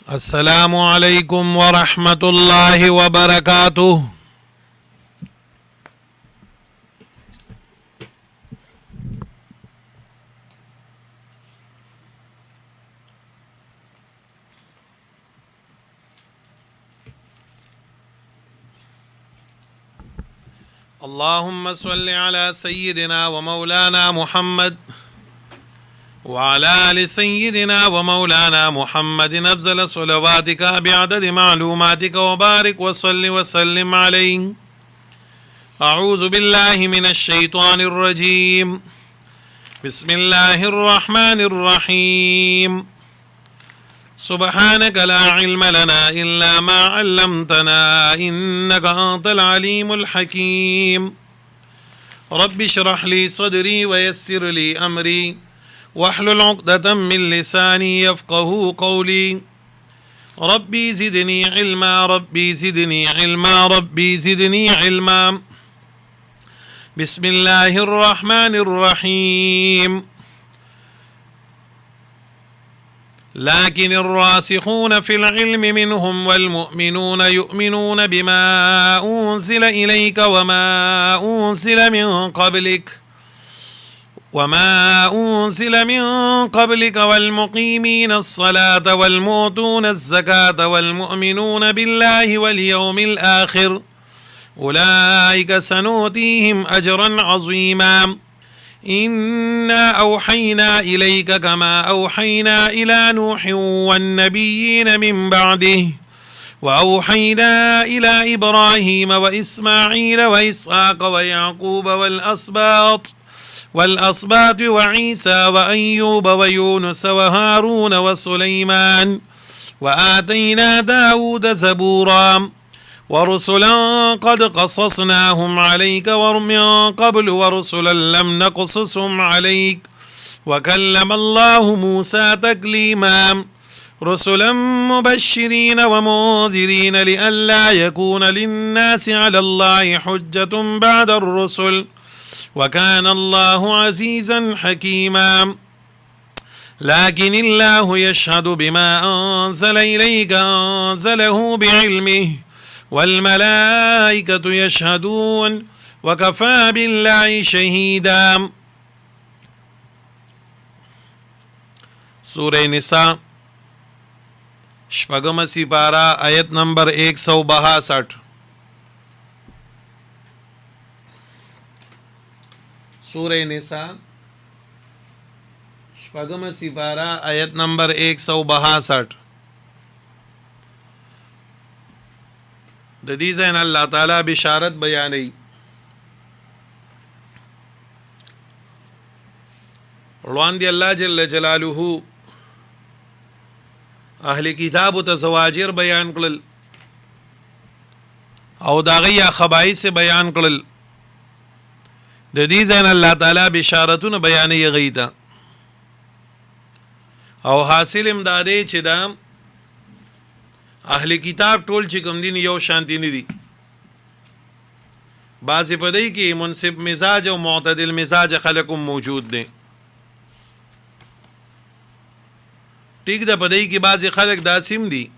अस्सलामु अलैकुम व रहमतुल्लाहि व बरकातुहू। अल्लाहुम्मा सल्लि अला सय्यिदिना व मौलाना मुहम्मद व अला आलि सय्यिदिना व मौलाना मुहम्मदिन अफ़ज़ल सलवातिका बिअदद मालूमातिका व बारिक व सल्लि व सल्लिम अलैहि। अऊज़ु बिल्लाहि मिनश शैतानिर रजीम। बिस्मिल्लाहिर रहमानिर रहीम। सुब्हानक ला इल्म लना इल्ला मा अल्लमतना इन्नका अंतल अलीमुल हकीम। रब्बि इश्रह ली सदरी व यस्सिर ली अमरी वहलुल उक़दतम मिन लिसानी यफ़क़हू क़ौली। रब्बी ज़िदनी इल्मा रब्बी ज़िदनी इल्मा रब्बी ज़िदनी इल्मा। बिस्मिल्लाहिर रहमानिर रहीम। लाकिन्निर्रासिख़ून फ़िल इल्मि मिनहुम वल मुअमिनून युअमिनून बिमा उन्ज़िल इलैक वमा उन्ज़िल मिन क़ब्लिक वल मुक़ीमीन अस्सलात वल मुअतून अज़्ज़कात वल मुअमिनून बिल्लाहि वल यौमिल आख़िर उलाइक सनुतीहिम अजरन अज़ीमा। इन्ना औहैना इलैका कमा औहैना इला नूहिन वन्नबिय्यीन मिन बअदिहि व औहैना इला इब्राहीम व इस्माईल व इसहाक़ व याक़ूब वल अस्बात व ईसा व अय्यूब व यूनुस व हारून व सुलैमान व आतैना दाऊद ज़बूरा वरुसुला क़द क़ससनाहुम अलैक वमिन क़ब्लु वरुसुलन लम नक़सुसहुम अलैक व कल्लमल्लाहु मूसा तकलीमा। रुसुलन मुबश्शिरीन व मुन्ज़िरीन लिअल्ला यकून लिन्नासि अलल्लाहि हुज्जतुन बअदर रुसुल व कानल्लाहु अज़ीज़न हकीमा। लाकिनिल्लाहु यशहदु बिमा अंज़ल इलैक अंज़लहु बिइल्मिहि वल मलाइकतु यशहदून व कफ़ा बिल्लाहि शहीदा। सूरह निसा शपगम सिपारा आयत नंबर 162। सूरह निसा शपगम सिपारा आयत नंबर 162। ददीज़न अल्लाह ताला बिशारत बयानी दी अल्लाह जल्ल जलालुहु अहले किताब त ज़वाजिर बयान कल और दाग़िया खबाई से बयान कल। ददीज़न अल्लाह ताला बिशारतुन बयानी गईता और हासिल इमदादे चिदाम अहले किताब टोल चिकम दिन यो शांति निधि बाज़ पदई की मुनसिब मिजाज और मोतदिल मिजाज खलकुम मौजूद दें। टिक द पदई की बाज़ खलक दासिम दी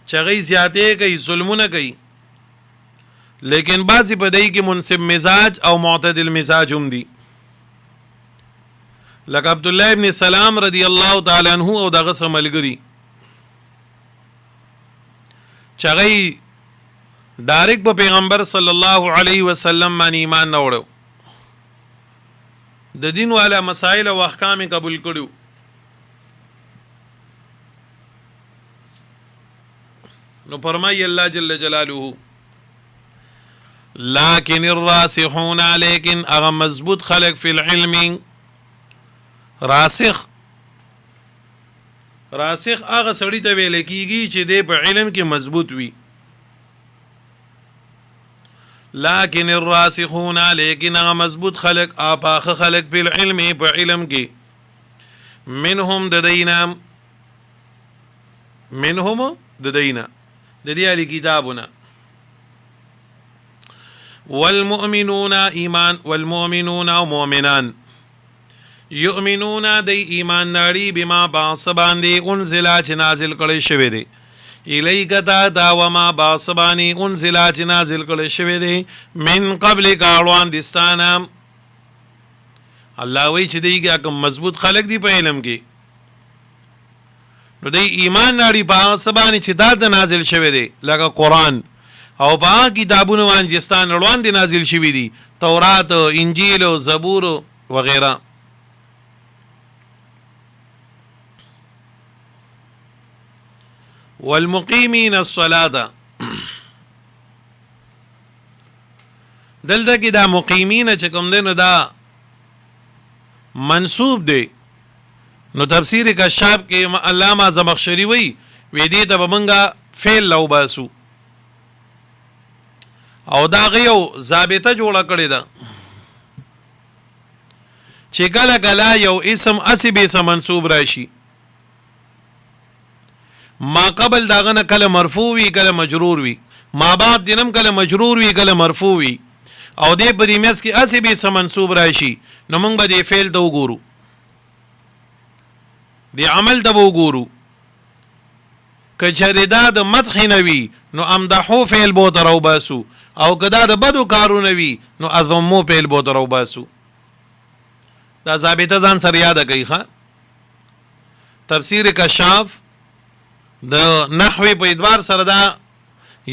चगई ज़्यादे कई जुल्म न कई, लेकिन बाज़ पदई की मुनसिब मिजाज और मोतदिल मिजाज हम दी। लक अब्दुल्लाह इब्न सलाम रदी अल्लाह ताला अन्हु और दगस मलगरी चगई डायरेक्ट प पैगंबर सल्लल्लाहु अलैहि वसल्लम मान ईमान न वड़ो द दिन वाला मसाइल व अहकाम कबूल करू। नो फरमाई अल्लाह जल्ल जलालुहु लाकिन्निर्रासिख़ून लेकिन अगर मजबूत खलक फिल इल्मि रासिख रासिख आगा सड़ी ते वेले कीगी चे दे पे इल्म के मजबूत हुई। लाकिन्निर्रासिख़ून लेकिन आगा मजबूत खलक आपाख खलक फिल इल्मि पे इल्म के मिनहुम ददीना ददियाली किताबुना वल मुअमिनूना ईमान वल मुअमिनूना मोमिनान یؤمنون دی ایمان ناړي بما باس باندې انزلا چې نازل کړي شوی دی الیک تا وما باس باندې انزلا چې نازل کړي شوی دی من قبل کاړوان دستانه. الله وی چې دیګه کوم مضبوط خلق دی په علم کې نو دی ایمان ناړي په سبانه چې دا د نازل شوی دی لکه قرآن او په کتابونو باندې ستان روان دي نازل شوی دي تورات انجیل او زبور وغیرہ. والمقیمین الصلاة دلته کې دا مقیمین چې کوم دی نو دا منصوب دی. نو تفسیر کشاف کې علامه زمخشری وی دې ته بمنګه فعل لو باسو او دا غيو ضابطه جوړه کړی ده چې کله کله یو اسم اسب اسم منصوب راشي ما قبل داغه نه کله مرفوع وی کله مجرور وی ما بعد دینم کله مجرور وی کله مرفوع وی او دې په دې مس کې اسب اسم منصوب راشي نو موږ به دې فعل ته وګورو دی عمل ته وګورو کچری دا د مدح نوی نو امدحو فعل بو ترو باسو او کدا د بدو کارو نوی نو اذمو فعل بو ترو باسو. دا ضابطه ځان سره یاد کړئ ښا. تفسیر کشاف د نحوی په ادوار سره دا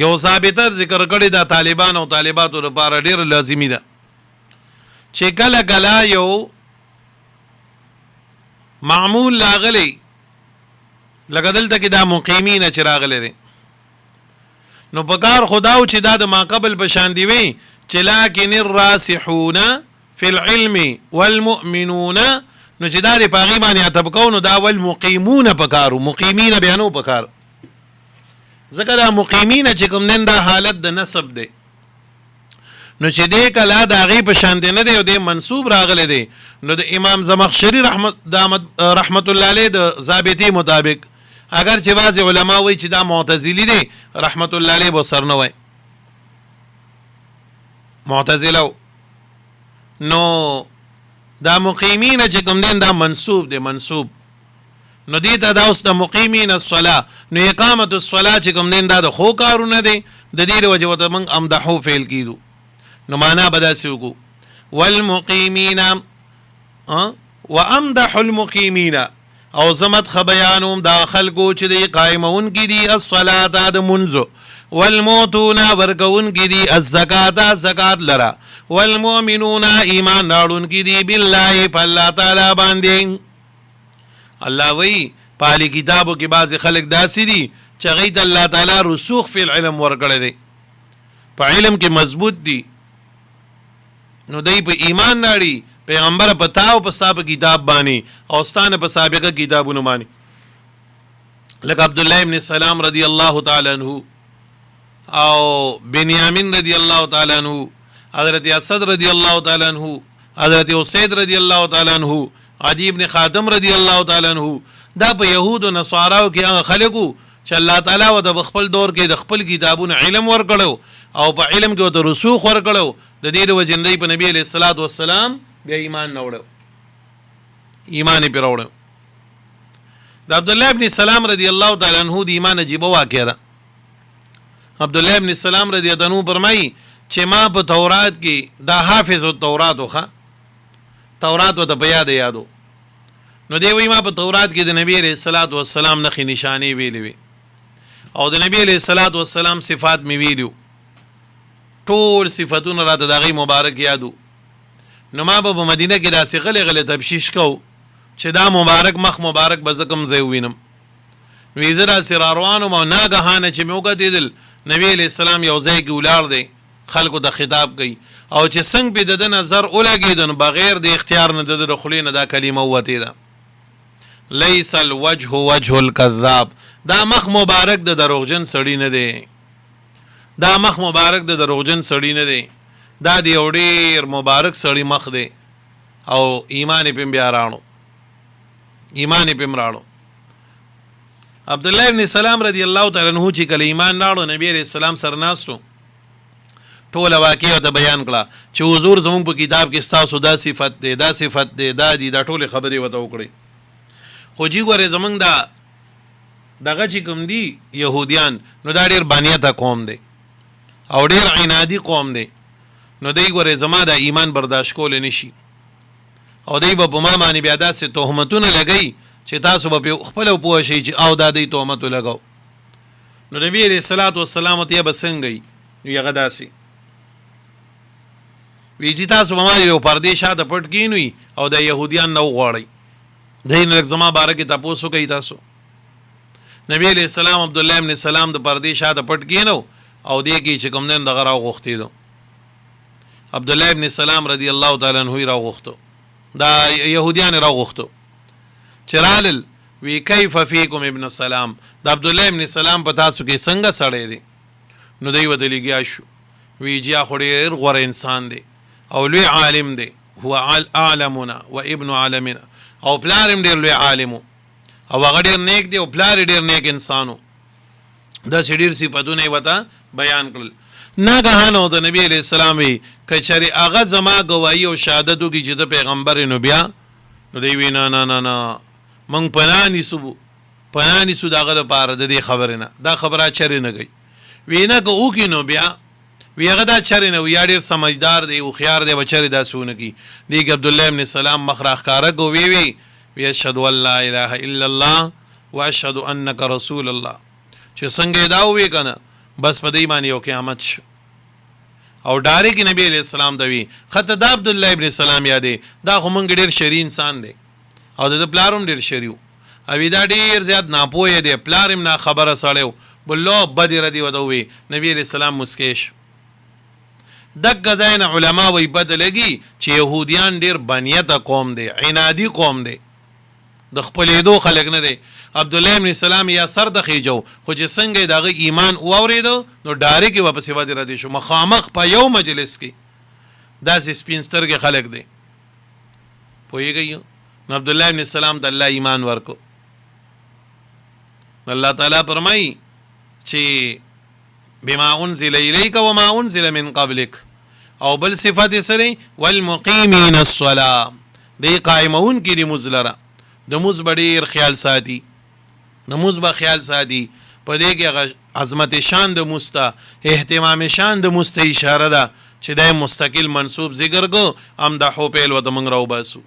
یو ضابطه ذکر کړی دا طالبان او طالباتو لپاره ډیر لازمی ده چې کله کله یو معمول لاغلی لکه دلته کې دا مقیمین چې راغلی دی نو پکار خداو چې دا د ما قبل بشان دی وی چې لکن الراسحون فی العلم والمؤمنون نو چې دا لري پاغي باندې اتب کو نو دا والمقیمون پکارو مقیمین بیانو پکار ذکر دا مقیمین چې کوم نن دا حالت د نسب دی نو چې دې کلا دا غي په شان دی نه دی او دې منصوب راغلی دی نو د امام زمخشری رحمت الله علیه د ضابطی مطابق اگر چې بعض علما وایي چې دا معتزلی دی رحمت الله علیه به سر نه وای معتزله نو دا مقیمین چې کوم دین دا منصوب دی منصوب نو دې ته دا اوس د مقیمین الصلاه نو اقامت الصلاه چې کوم دین دا د خو کارونه دی د دې وجه وته من امدحو فعل کیدو نو معنا بداسي وکړو والمقیمین وامدح المقیمین او زمت خبیانوم دا خلقو چې دی قائمون کی دی الصلاه د منزو والموتون ورکون کی دی الزکات زکات لرا والمؤمنون ایمان راړون کی دی بالله فالله تعالی باندې. الله وی پالی کتابو کې بعض خلق داسي دي چې غید الله تعالی رسوخ فی العلم ورکړي دي په علم کې مضبوط دي نو دای په ایمان ناړي پیغمبر پتاو پستاب کتاب باندې او ستانه په سابقه کتابونو باندې لکه عبد الله ابن سلام رضی الله تعالی عنہ او بنیامین رضی الله تعالی عنہ حضرت اسد رضی الله تعالی عنہ حضرت اسید رضی الله تعالی عنہ عدی ابن خاتم رضی الله تعالی عنہ دا په يهود او نصاراو کې هغه خلکو چې الله تعالی و د خپل دور کې د خپل کتابونو علم ورکړو او په علم کې د رسوخ ورکړو د دې وجندې په نبی علیہ الصلوۃ والسلام بیا ایمان نه وړو ایمان پر وړو. د عبد الله ابن سلام رضی الله تعالی عنہ د ایمان عجیب واقعه ده. عبد الله ابن سلام رضی الله عنه فرمایي چې ما په تورات کې دا حافظ التورات وخه تورات وته په یادو نو دی وی ما په تورات کې د نبی علیہ الصلوۃ والسلام نخي نشانی ویلې وی او د نبی علیہ الصلوۃ والسلام صفات می ویلو ټول صفاتونه را د دغه مبارک یادو نو ما په مدینه کې داسې غلې تبشیش کو چې دا مبارک مخ مبارک بزکم زی وینم ویزرا سراروانو ما ناګهانه چې موګه دیدل نبی علیہ السلام یو ځای کې ولار دی خلکو د خطاب کوي او چې څنګه به د نظر اولګیدن بغیر د اختیار نه د خلینو دا کلمه وته ده لیس الوجه وجه الكذاب دا مخ مبارک د دروغجن سړی نه دی دا مخ مبارک د دروغجن سړی نه دی دا دی وړیر مبارک سړی مخ دی او ایمان په بیا راړو ایمان په مراړو. عبد الله ابن سلام رضی الله تعالی عنہ چې کله ایمان راړو نبی علیہ السلام سره ناسو ټوله واقعه ته بیان کړه چې حضور زموږ په کتاب کې ستاسو دا صفت دی دا صفت دی دا دي دا ټولې خبرې ورته وکړئ. خو جی ګورې زموږ دغه چې کوم دي یهودیان نو دا ډېر بانیته قوم دی او ډېر عنادي قوم دی. نو دی ګورې زما د ایمان برداشت کولی نشي او دی به په ما باندې بیا داسې تهمتونه لګوي چې تاسو به پرې خپله وپوه شئ چې او دا دی تهمت ولګو. نو نبي علیه الصلاة والسلام ته یې به څنګه وي؟ نو هغه داسې وی چې تاسو به ما یو پردې شاته پټ کینوي او د یهودیان نه وغواړئ دی نه لږ زما باره کې تپوس وکئ. تاسو نبي علیه السلام عبدالله ابن سلام د پردې شاته پټ کینو او دې کې چې کوم دی دغه راوغوښتېدو. عبدالله ابن سلام رضی الله تعالی عنه یې راوغوښتو دا یهودیان یې راوغوښتو چې رالل وی کیف فیکم ابن سلام د عبدالله ابن سلام په تاسو کې څنګه سړی دی؟ نو دی ورته لګیا شو وی جیا خو ډېر غوره انسان دی او لوی عالم دی هو اعلمنا و ابن عالمنا او پلار هم ډېر لوی عالم او هغه ډېر نیک دی او پلار یې ډېر نیک انسانو. داسې ډېر صفتونه یې ورته بیان کړل. ناګهانه د نبي علیه السلام وی که چېرې هغه زما ګواهي او شهادت وکړي چې د پیغمبر نو بیا نو دی وی نه نه نه نه موږ پناه نیسو د هغه دپاره د دې خبرې نه دا خبره چرې نه کوي. وی نه که وکړي نو بیا وی هغه دا چرې نه وي یا ډېر سمجدار دی هوښیار دی به چرې داسې ونه کړي. دی که عبدالله ابن سلام مخ راښکاره کو وی اشهد ان لا اله الا الله و اشهد انک رسول الله چې څنګه یې دا ووی که نه بس په دې باندې یو قیامت شو. او ډایرکټ نبی علیه السلام ته وی خطه دا عبدالله ابن سلام یادې دا خو موږ ډېر شري انسان دی او د پلار هم ډېر شري و او دا ډېر زیات ناپوهه دی پلار هم ناخبره سړی و بلو بدې ردې ورته ووی. نبی علیه السلام مسکی شو. دغه ځای نه علما وایي بده لګي چې یهودیان ډېر بانیته قوم دی عنادي قوم دی د خپلېدو خلک نه دی. عبدالله ابن سلام یا سر د خېجو خو چې څنګه یې د هغه ایمان واورېدو نو ډایرکټ یې واپسې ودې ردې شو مخامخ په یو مجلس کې داسې سپین سترګې خلک دی پوهېږئ. نو عبدالله ابن سلام ته الله ایمان ورکو. الله تعالی فرمایي چې بما انزل الیک وما انزل من قبلک او بل صفت یې سره والمقیمین الصلاة دی قائمون کې د مونځ لره د مونځ به ډېر خیال ساتي د مونځ به خیال ساتي. په دې کې هغه عظمت شان د مونځ ته اهتمام شان د مونځ ته اشاره ده چې دا مستقل منصوب ذکر کو امدحو پیل ورته موږ راوباسو.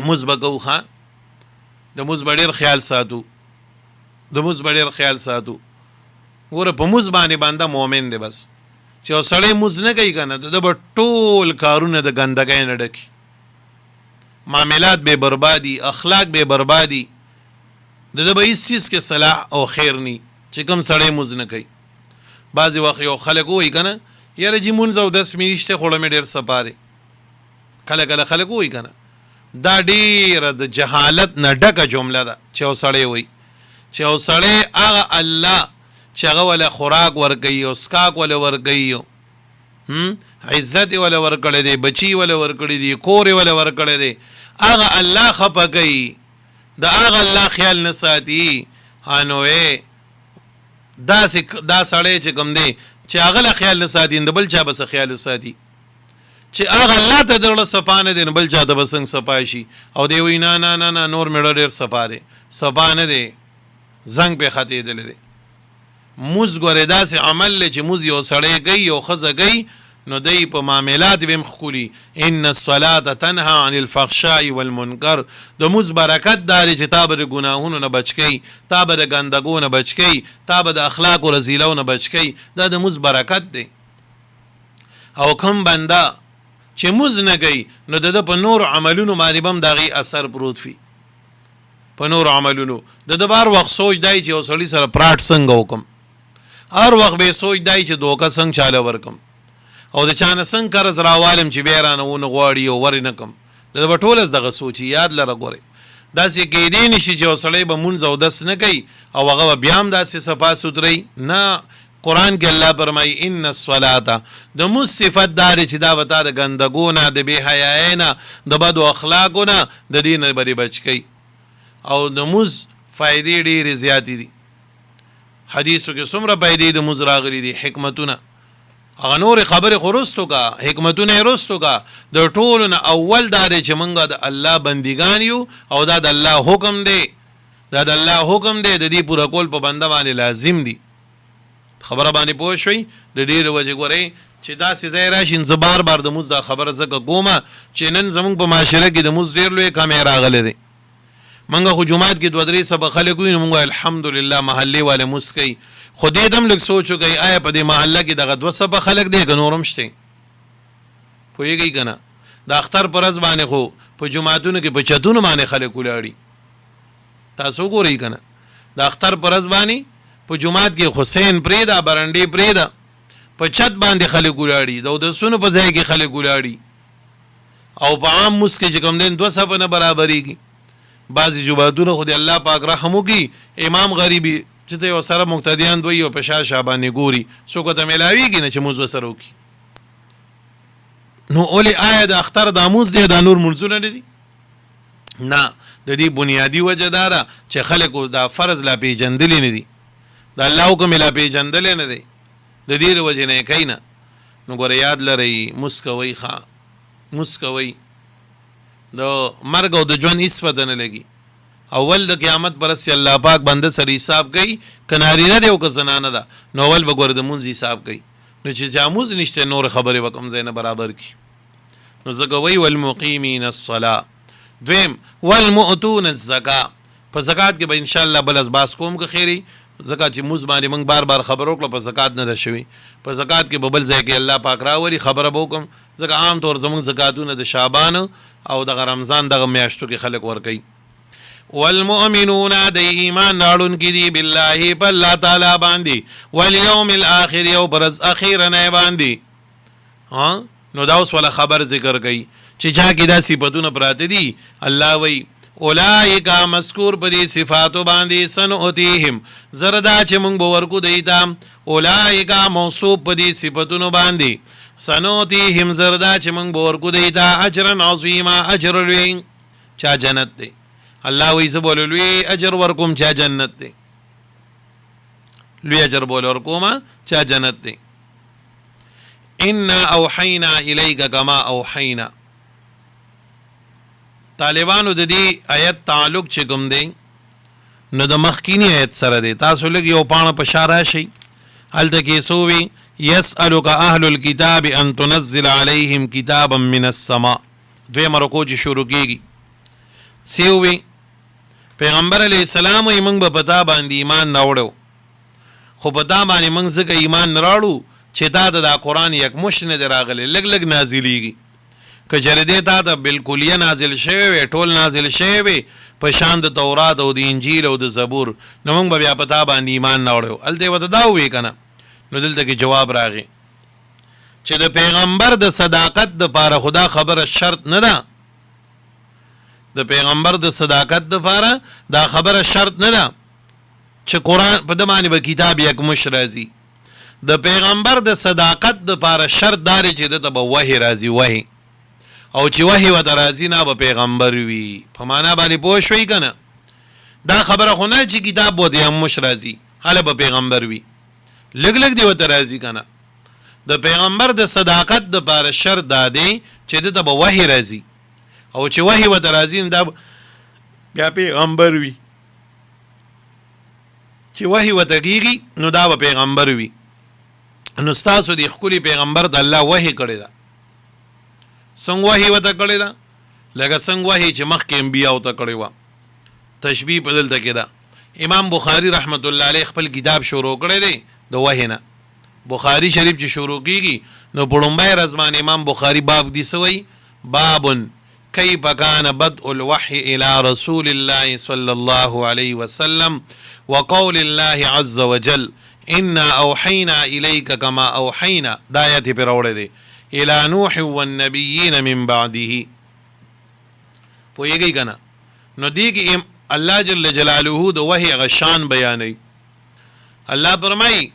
مونځ به کوو ښه د مونځ به ډېر خیال ساتو د مونځ به ډېر خیال ساتو. ګوره په مونځ باندې بنده مؤمن دی بس چې یو سړی مونځ نه کوي که نه د به ټول کارونه د ګندګۍ نه ډکي معاملات به بربادي اخلاق به بربادي د به هېڅ څیز کې صلاح او خیر نی چې کوم سړی مونځ نه کوي. بعضې وخت یو خلک ووایي که نه یاره جي مونځ او دس مې نشته خوړه مې ډېر سپارې کله کله خلک ووایي که نه دا ډېره د جهالت نه ډکه جمله ده چې یو سړی وایي چې یو سړی هغه الله چې هغه وله خوراک ورکوي او څښاک وله ورکوي عزت یې وله ورکړی دی بچي وله ورکړي دي کور یې وله ورکړی دی هغه الله خفه کوي د هغه الله خیال نه ساتي. نو دا سړی چې کوم دی چې هغه له خیال نه ساتي د بل چا به څه خیال ساتي چې هغه الله ته د زړه صفا نه دی نو بل چا ته به څنګه صفا شي. او دی وایي نه نه نه نه نور مې ډېر صفا دی صفا نه دی زنګ پې ختېدلی دی. مونځ ګورې داسې عمل دی چې مونځ یو سړی کوي یو ښځه کوي نو دی په معاملات به هم ښکلي. ان الصلاة تنهى عن الفحشاء والمنکر د مونځ برکت دا دی چې تا به د ګناهونو نه بچ کوي تا به د ګندګو نه بچ کوي تا به د اخلاقو رذیلو نه بچ کوي دا د مونځ برکت دی. او کوم بنده چې مونځ نه کوي نو د ده په نورو عملونو باندې به هم د هغې اثر پروت وي په نورو عملونو د ده به هر وخت سوچ دی چې یو سړي سره پراټ څنګه وکړم هر وخت به یې سوچ دی چې دوکه څنګه چاله ورکړم او د چا نه څنګه قرض راوالم چې بیا رانه ونه غواړي او ورې نه کړم د ده به ټولس دغه سوچي یاد لره ګورئ داسې کېدی نشي چې یو سړی به مونځ او دس نه کوي او هغه به بیا هم داسې صفا سوترئ نه. قرآن کې الله فرمایي ان الصلاة د مونځ صفت دا دی چې دا به تا د ګندګو نه د بې حیایۍ نه د بدو اخلاقو نه د دې نه به دې بچ کوي. او د مونځ فایدې ډېرې زیاتې دي حدیثو کې څومره فایدې د مونځ راغلي دي حکمتونه هغه نور خبره خورستو کا حکمتونه رستو کا د ټولو نه اول دا دی چې مونږ د الله بندګان یو او دا د الله حکم دی دا د الله حکم دی د دې پوره کول په بنده باندې لازم دی خبره باندې پوه شوي د دې وجه ګورئ چې دا سې ځای راشي زه بار بار د مونځ دا خبره زکه کومه چې نن زمونږ په معاشره کې د مونځ ډېر لوی کمی راغلی دی منګه خو جمعات کې دوه درې سبق خلک وي نو مونږ الحمدلله محلې والے موس کوي خو دې دم لږ سوچ وکړئ آیا په دې محله کې دغه دوه سبق خلک دی که نور هم شته پوهېږئ که نه د اختر په ورځ باندې خو په جوماتونو کې په چتونو باندې خلک ولاړي تاسو وګورئ که نه د اختر په ورځ باندې په جومات کې حسین پرېږده برنډې پرېږده په چت باندې خلک ولاړي د اودسونو په ځای کې خلک ولاړي او په عام موس کې چې کوم دین دوه صفه نه برابرېږي بعضې جوماتونه خو د الله پاک رحم وکړي امام غریبي چې ته یو سره مقتدیان دوی او په شا باندې ګوري څوک ته میلاویږي نه چې مونځ ورسره وکړي نو ولې آیا د اختر دا مونځ دی دا نور مونځونه نه دي نه د دې بنیادي وجه دا ده چې خلکو دا فرض لا پېژندلی نه دي د الله حکم لا پېژندلی نه دی د دې د وجې نه یې کوي نه نو ګوره یاد لرئ موس کوئ ښه موس کوئ د مرګ او د ژوند هېڅ پته نه لګي اول د قیامت پر ورځ الله پاک بنده سره حساب کوي که نارینه دی او که زنانه ده نو اول به ګوره د مونځ حساب کوي نو چې چا مونځ نشته نور خبرې به کوم ځای نه برابر کړي نو ځکه وایي والمقیمین الصلاة دویم والمؤتون الزکا په زکات کې به انشاءالله بل از باس کوم که خیري زکات چې موږ باندې موږ بار بار خبر وکړو په زکات نه ده شوي په زکات کې به بل ځای کې الله پاک راولي خبره به وکړم ځکه عام طور زموږ زکاتونه د شعبان او دغه رمضان دغه میاشتو کې خلک ورکوي والمؤمنون د ایمان راړونکي دي بالله په الله تعالی باندې والیوم الاخر یو برز اخیرنی باندې نو دا اوس ولا خبر ذکر کوي چې چا کې دا صفتونه پراته دي الله وایي اولئک مذکور په دې صفاتو باندې سنؤتیهم زردا چې موږ به ورکو دوی ته اولئک موصوف په دې صفتونو باندې سنؤتیهم زردا چې موږ به ورکو دوی ته اجرا عظیما اجر لوی چا جنت دی الله وایي زه به لوی اجر ورکوم چا جنت دی لوی اجر به ورکوم چا جنت دی انا اوحینا الیک کما اوحینا طالبانو د دې آیت تعلق چې کوم دی نو د مخکینی آیت سره دی تاسو لږ یو پاڼه په شا راشئ هلته کې څه وي یسألک اهل الکتاب ان تنزل علیهم کتابا من السماء دویمه رکو چې شروع کېږي څه وي پیغمبر علیه السلام وایي موږ به په تا باندې ایمان نه وړو خو په تا باندې موږ ځکه ایمان نه راوړو چې تا ته دا قرآن یکمشت نه دی راغلی لږ لږ نازلیږي که چېرې دې تا ته بالکلیه نازل شوی وی ټول نازل شوی وی په شان د تورات او د انجیل او د زبور نو موږ به بیا په تا باندې ایمان نه وړو هلته یې ورته دا ووایي که نه نو دلته کې جواب راغی چې د پیغمبر د صداقت دپاره خو دا خبره شرط نه ده د پیغمبر د صداقت دپاره دا خبره شرط نه ده چې قرآن په ده باندې به کتاب یکمشت راځي د پیغمبر د صداقت دپاره شرط دا دی چې ده ته به وحی راځي وحی او چې وحی ورته راځي نه به پیغمبر وي په معنا باندې پوه شوئ که نه دا خبره خو نه چې کتاب به ورته یکمشت راځي هله به پیغمبر وي لږ لږ دی ورته راځي که نه د پیغمبر د صداقت دپاره شرط دا دی چې ده ته به وحی راځي او چې وحی ورته راځي نو دا بیا پیغمبر وي چې وحی ورته کېږي نو دا به پیغمبر وي نو ستاسو د ښکلي پیغمبر د الله وحی کړې ده څنګه وحی ورته کړې ده لکه څنګه وحی چې مخکې انبیاو ته کړې وه تشبیه په دلته کې ده امام بخاري رحمت الله علیه خپل کتاب شروع کړی دی د وحی نه بخاري شریف چې شروع کېږي نو په لومبی ورځ باندې امام بخاري باب دي څه وایي باب کیف کان بدء الوحی الی رسول الله صلی الله علیه وسلم وقول الله عز وجل انا اوحینا الیک کما اوحینا دا آیت یې پرې راوړی دی الى نوح والنبیین من بعده پوهېږئ که نه نو دې کې الله جل جلاله د وحی هغه شان بیانوي الله فرمایي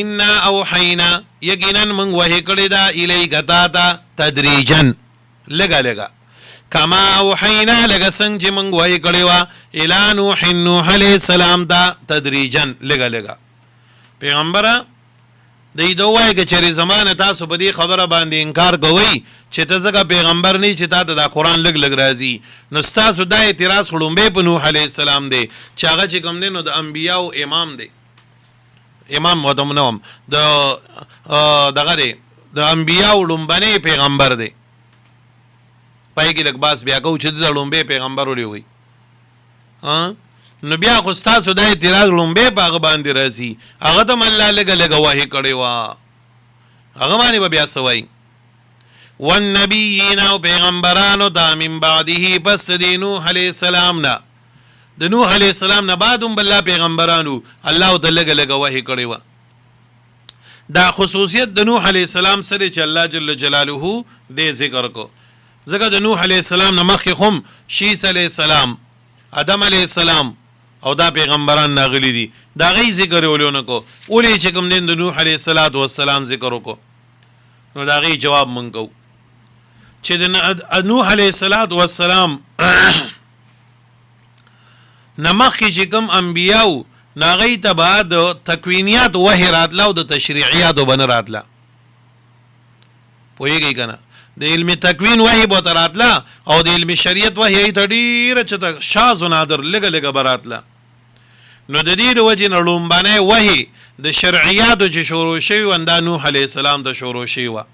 انا اوحینا یقینا موږ وحی کړې ده الیک تا ته تدریجا لږه لږه کما اوحینا لږه څنګه چې موږ وحی کړې وه الی نوح علیه السلام ته تدریجا لږه لږه پیغمبره دی دوای که چیرې زمانه تاسو په دې خبره باندې انکار کوئ چې ته ځکه پیغمبر نه چې تا ته دا قرآن لږ لږ راځي، نو ستاسو دا اعتراض خو لومبی په نوح علیه السلام دی چې هغه چې کوم دی نو د انبیاو امام دی، امام ورته نه وم دغه دی د انبیاو لومبنی پیغمبر دی. پای کې لږ باس بیا کوو چې د لومبی پیغمبر ولې وي. نو بیا خو ستاسو دا اعتراض لومبی په هغه باندې راځي، هغه ته هم الله لږه لږه وحي کړې وه، هغه باندې به بیا څه وایي. والنبیین او پیغمبرانو ته من بعده پس د نوح علیه السلام نه، د نوح علیه السلام نه بعد هم بالله پیغمبرانو الله ته لږه لږه وحي کړې وه. دا خصوصیت د نوح علیه السلام سره چې الله جل جلاله دې ذکر کو، ځکه د نوح علیه السلام نه مخکې خو شیس علیه السلام، آدم علیه السلام او دا پیغمبران ناغلی دي، دا غي ذکر ولونه کو اولی چې کوم دین د نوح علیه السلام ذکر وکړو. نو دا غي جواب مونږ کو چې د نوح علیه السلام نمخ کې چې کوم انبیاو ناغی ته بعد تکوینیات وحی راتله او د تشریعیات بن راتله، پوهیږئ کنه، د علم تکوین وحی به راتله او د علم شریعت وحی ته ډیره چته شاذ و نادر لګه لګه براتله. نو د دې د وجې نه لومبنی وحی د شرعیاتو چې شروع شوي وه دا نوح علیه السلام ته شروع شوي وه،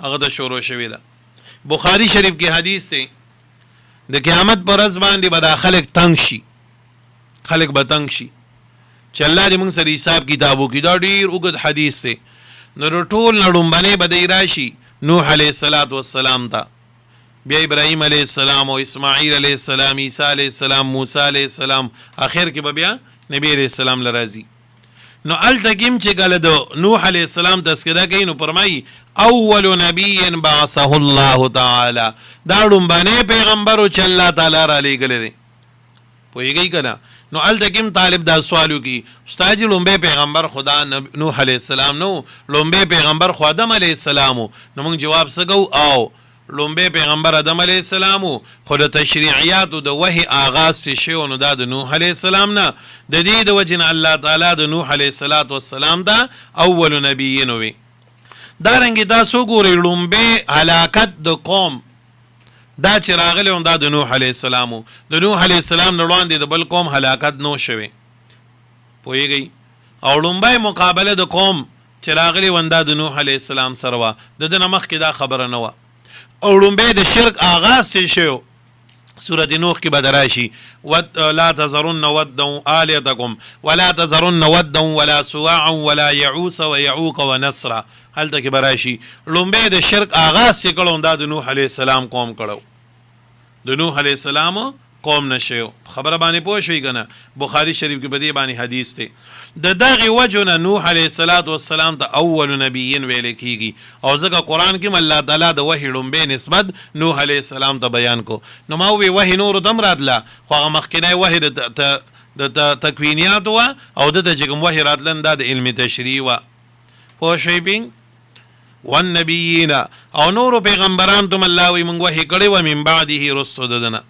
هغه ته شروع شوې ده. بخاري شریف کې حدیث دی د قیامت پر ورځ باندې به دا خلک تنگ شي، خلک به تنگ شي چې الله دې موږ سره حساب کتاب وکړي. دا ډېر اوږد حدیث دی. نو د ټول نه لومبنی به دی راشي نوح علیه السلام ته، بیا ابراهیم علیه السلام او اسماعیل علیه السلام، عیسی علیه السلام، موسی علیه السلام، اخر کې به بیا نبی علیه السلام لراځي. نو هلته کې هم چې کله د نوح علیه السلام تذکره کوي نو فرمایي اول نبی بعثه الله تعالی، دا لومبنی پیغمبر چې الله تعالی را لېږلی دی. پوهېږئ که نه؟ نو هلته کې هم طالب دا سوال وکړي استاد جي لومبی پیغمبر خدا نوح علیه السلام نو، لومبی پیغمبر خو آدم علیه السلام. نو موږ جواب څه کوو؟ او لومبی پیغمبر آدم علیه السلام خو د تشریعیاتو د وحی آغاز چې شوی نو دا د نوح علیه السلام نه، د دې د وجې نه الله تعالی د نوح علیه السلام ته اول نبیین وي. دارنګې تاسو ګورئ لومبی هلاکت د قوم دا چې راغلی دا د نوح علیه السلام، د نوح علیه السلام نه وړاندې د بل قوم هلاکت نو شوی، پوهېږئ. او لومبی مقابله د قوم چې راغلی دا د نوح علیه السلام سره وه، د ده نه مخکې دا خبره نه وه. او لومبی د شرک آغاز چې شوی سورة نوح کې به راشي لا تذرن ودا آلیتکم ولا تذرن ودا ولا سواعا ولا یعوس ویعوق ونصر، هلته کې به راشي لومبی د شرک آغاز چې کړو دا د نوح علیه السلام قوم کړو، د نوح علیه السلام قوم نشو. خبره باندې پوه شوي که نه؟ بخاري شریف کې په دې باندې حدیث دی. د دغې وجو نه نوح علیه السلام ته اول نبیین ویل کېږي، او ځکه قرآن کې هم الله تعالی د وحي لومبی نسبت نوح علیه السلام ته بیان کو. نو ما ووی وحي نورو ته هم راتله، خو هغه مخکینی وحي د تکوینیاتو وه او دته چې کوم وحي راتلن دا د علم تشریع وه. پوه شوئ پینګ؟ والنبیین او نورو پیغمبران ته هم الله وی موږ وحي کړی وه من بعده رستو د ده نه.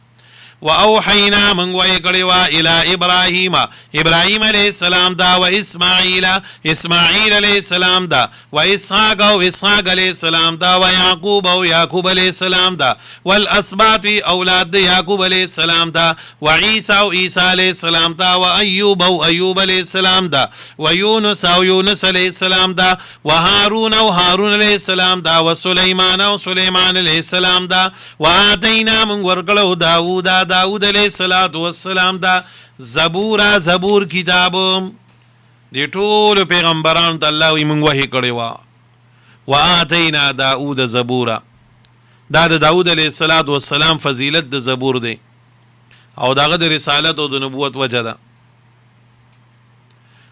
واوحینا من وحی کړی وه الی ابراهیم علیه السلام دا و اسماعیل علیه السلام دا و اسحاق علیه السلام دا و یعقوب علیه السلام دا والاسباط اولاد یعقوب علیه السلام دا و عیسی علیه السلام دا و ایوب علیه السلام دا و یونس علیه السلام دا و هارون علیه السلام دا و سلیمان علیه السلام دا و آتینا من ورکړو داود علیہ السلام دا زبور کتاب. دی ټول پیغمبرانو ته الله وی موږ وحی کړی وه. وآتینا داود زبورا، دا د داود علیہ السلام فضیلت د زبور دی او داغه د رسالت او د نبوت وجه ده.